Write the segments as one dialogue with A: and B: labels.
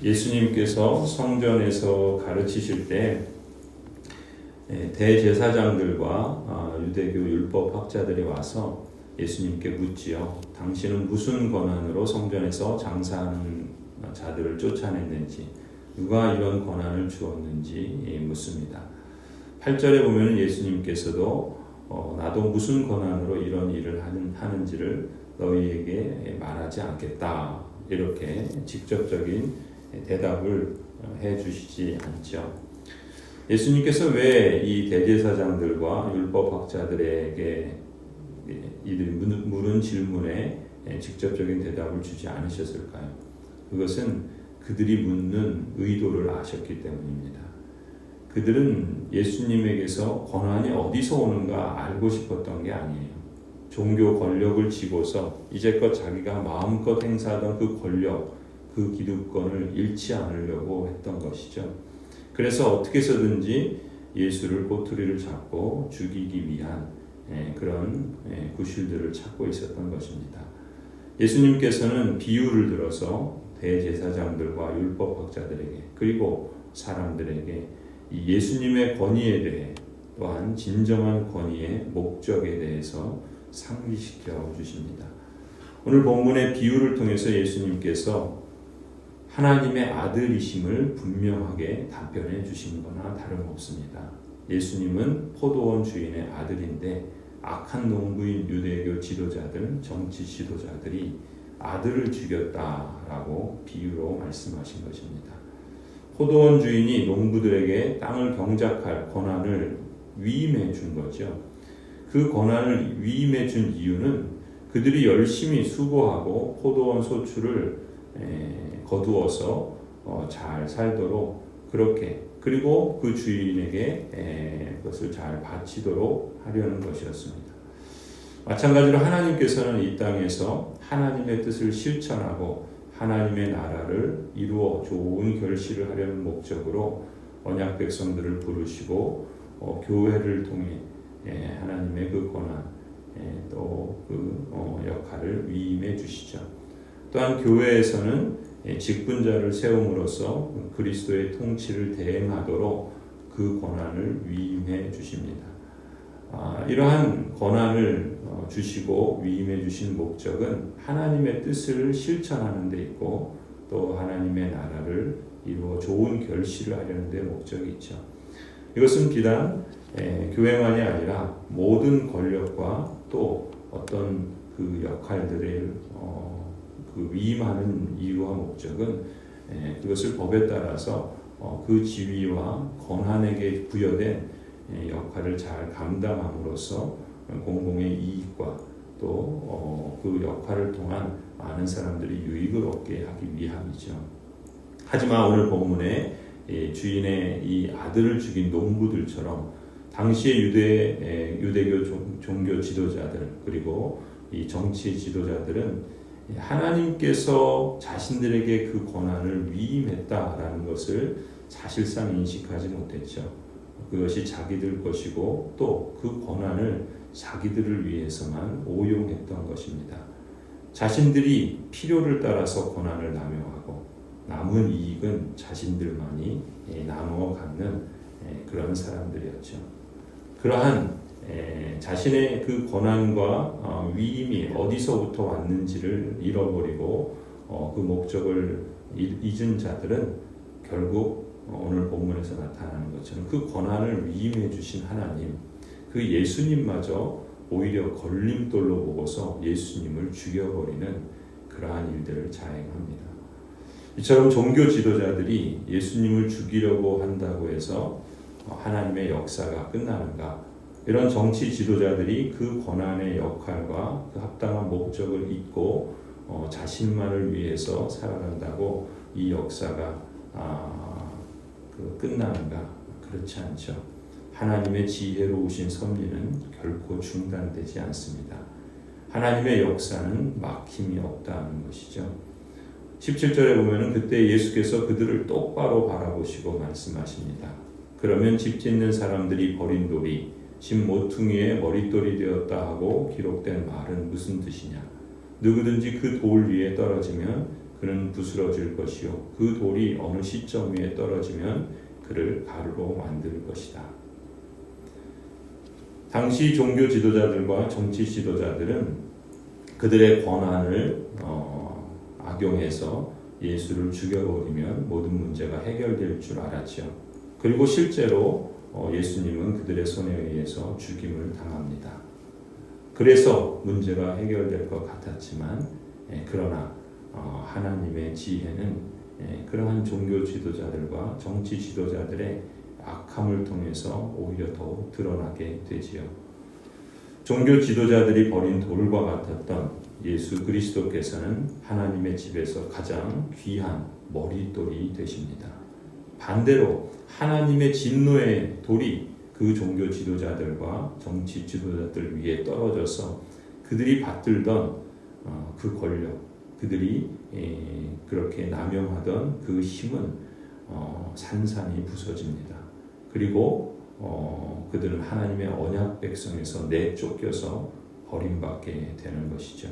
A: 예수님께서 성전에서 가르치실 때 대제사장들과 유대교 율법학자들이 와서 예수님께 묻지요. 당신은 무슨 권한으로 성전에서 장사하는 자들을 쫓아냈는지, 누가 이런 권한을 주었는지 묻습니다. 8절에 보면 예수님께서도 나도 무슨 권한으로 이런 일을 하는지를 너희에게 말하지 않겠다, 이렇게 직접적인 대답을 해주시지 않죠. 예수님께서 왜 이 대제사장들과 율법학자들에게 이들이 물은 질문에 직접적인 대답을 주지 않으셨을까요? 그것은 그들이 묻는 의도를 아셨기 때문입니다. 그들은 예수님에게서 권한이 어디서 오는가 알고 싶었던 게 아니에요. 종교 권력을 쥐고서 이제껏 자기가 마음껏 행사하던 그 권력, 그 기득권을 잃지 않으려고 했던 것이죠. 그래서 어떻게 해서든지 예수를 꼬투리를 잡고 죽이기 위한 그런 구실들을 찾고 있었던 것입니다. 예수님께서는 비유를 들어서 대제사장들과 율법학자들에게 그리고 사람들에게 이 예수님의 권위에 대해 또한 진정한 권위의 목적에 대해서 상기시켜 주십니다. 오늘 본문의 비유를 통해서 예수님께서 하나님의 아들이심을 분명하게 답변해 주신 거나 다름없습니다. 예수님은 포도원 주인의 아들인데 악한 농부인 유대교 지도자들, 정치 지도자들이 아들을 죽였다라고 비유로 말씀하신 것입니다. 포도원 주인이 농부들에게 땅을 경작할 권한을 위임해 준 거죠. 그 권한을 위임해 준 이유는 그들이 열심히 수고하고 포도원 소출을 거두어서 잘 살도록 그렇게, 그리고 그 주인에게 그것을 잘 바치도록 하려는 것이었습니다. 마찬가지로 하나님께서는 이 땅에서 하나님의 뜻을 실천하고 하나님의 나라를 이루어 좋은 결실을 하려는 목적으로 언약 백성들을 부르시고 교회를 통해 하나님의 그 권한 또 그 역할을 위임해 주시죠. 또한 교회에서는 직분자를 세움으로써 그리스도의 통치를 대행하도록 그 권한을 위임해 주십니다. 이러한 권한을 주시고 위임해 주신 목적은 하나님의 뜻을 실천하는 데 있고 또 하나님의 나라를 이루어 좋은 결실을 하려는 데 목적이 있죠. 이것은 비단 교회만이 아니라 모든 권력과 또 어떤 그 역할들을 그 위임하는 이유와 목적은 그것을 법에 따라서 그 지위와 권한에게 부여된 역할을 잘 감당함으로써 공공의 이익과 또 그 역할을 통한 많은 사람들이 유익을 얻게 하기 위함이죠. 하지만 오늘 본문에 주인의 이 아들을 죽인 농부들처럼 당시의 유대교 종교 지도자들 그리고 이 정치 지도자들은 하나님께서 자신들에게 그 권한을 위임했다라는 것을 사실상 인식하지 못했죠. 그것이 자기들 것이고 또 그 권한을 자기들을 위해서만 오용했던 것입니다. 자신들이 필요를 따라서 권한을 남용하고 남은 이익은 자신들만이 나누어 갖는 그런 사람들이었죠. 그러한 자신의 그 권한과 위임이 어디서부터 왔는지를 잃어버리고 그 목적을 잊은 자들은 결국 오늘 본문에서 나타나는 것처럼 그 권한을 위임해 주신 하나님, 그 예수님마저 오히려 걸림돌로 보고서 예수님을 죽여버리는 그러한 일들을 자행합니다. 이처럼 종교 지도자들이 예수님을 죽이려고 한다고 해서 하나님의 역사가 끝나는가? 이런 정치 지도자들이 그 권한의 역할과 그 합당한 목적을 잊고 자신만을 위해서 살아간다고 이 역사가 끝나는가? 그렇지 않죠. 하나님의 지혜로우신 섭리는 결코 중단되지 않습니다. 하나님의 역사는 막힘이 없다는 것이죠. 17절에 보면 그때 예수께서 그들을 똑바로 바라보시고 말씀하십니다. 그러면 집 짓는 사람들이 버린 돌이 집 모퉁이에 머릿돌이 되었다 하고 기록된 말은 무슨 뜻이냐? 누구든지 그 돌 위에 떨어지면 그는 부스러질 것이요 그 돌이 어느 시점 위에 떨어지면 그를 가루로 만들 것이다. 당시 종교 지도자들과 정치 지도자들은 그들의 권한을 악용해서 예수를 죽여버리면 모든 문제가 해결될 줄 알았죠. 그리고 실제로 예수님은 그들의 손에 의해서 죽임을 당합니다. 그래서 문제가 해결될 것 같았지만 그러나 하나님의 지혜는 그러한 종교 지도자들과 정치 지도자들의 악함을 통해서 오히려 더 드러나게 되지요. 종교 지도자들이 버린 돌과 같았던 예수 그리스도께서는 하나님의 집에서 가장 귀한 머릿돌이 되십니다. 반대로 하나님의 진노의 돌이 그 종교 지도자들과 정치 지도자들 위에 떨어져서 그들이 받들던 그 권력, 그들이 그렇게 남용하던 그 힘은 산산이 부서집니다. 그리고 그들은 하나님의 언약 백성에서 내쫓겨서 버림받게 되는 것이죠.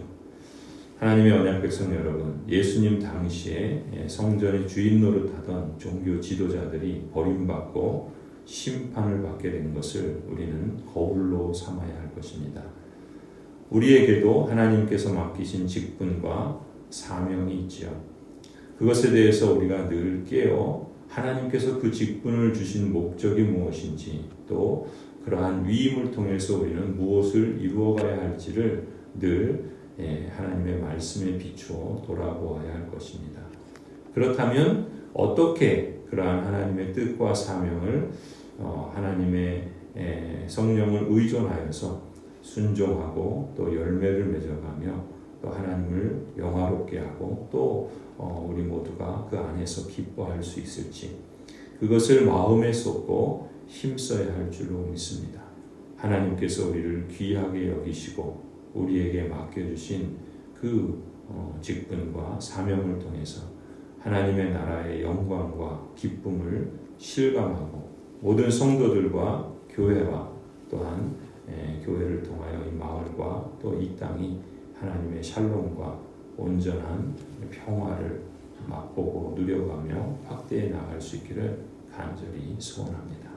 A: 하나님의 언약 백성 여러분, 예수님 당시에 성전의 주인 노릇하던 종교 지도자들이 버림받고 심판을 받게 된 것을 우리는 거울로 삼아야 할 것입니다. 우리에게도 하나님께서 맡기신 직분과 사명이 있지요. 그것에 대해서 우리가 늘 깨어 하나님께서 그 직분을 주신 목적이 무엇인지 또 그러한 위임을 통해서 우리는 무엇을 이루어가야 할지를 늘 하나님의 말씀에 비추어 돌아보아야 할 것입니다. 그렇다면 어떻게 그러한 하나님의 뜻과 사명을 하나님의 성령을 의존하여서 순종하고 또 열매를 맺어가며 또 하나님을 영화롭게 하고 또 우리 모두가 그 안에서 기뻐할 수 있을지 그것을 마음에 쏟고 힘써야 할 줄로 믿습니다. 하나님께서 우리를 귀하게 여기시고 우리에게 맡겨주신 그 직분과 사명을 통해서 하나님의 나라의 영광과 기쁨을 실감하고 모든 성도들과 교회와 또한 교회를 통하여 이 마을과 또 이 땅이 하나님의 샬롬과 온전한 평화를 맛보고 누려가며 확대해 나갈 수 있기를 간절히 소원합니다.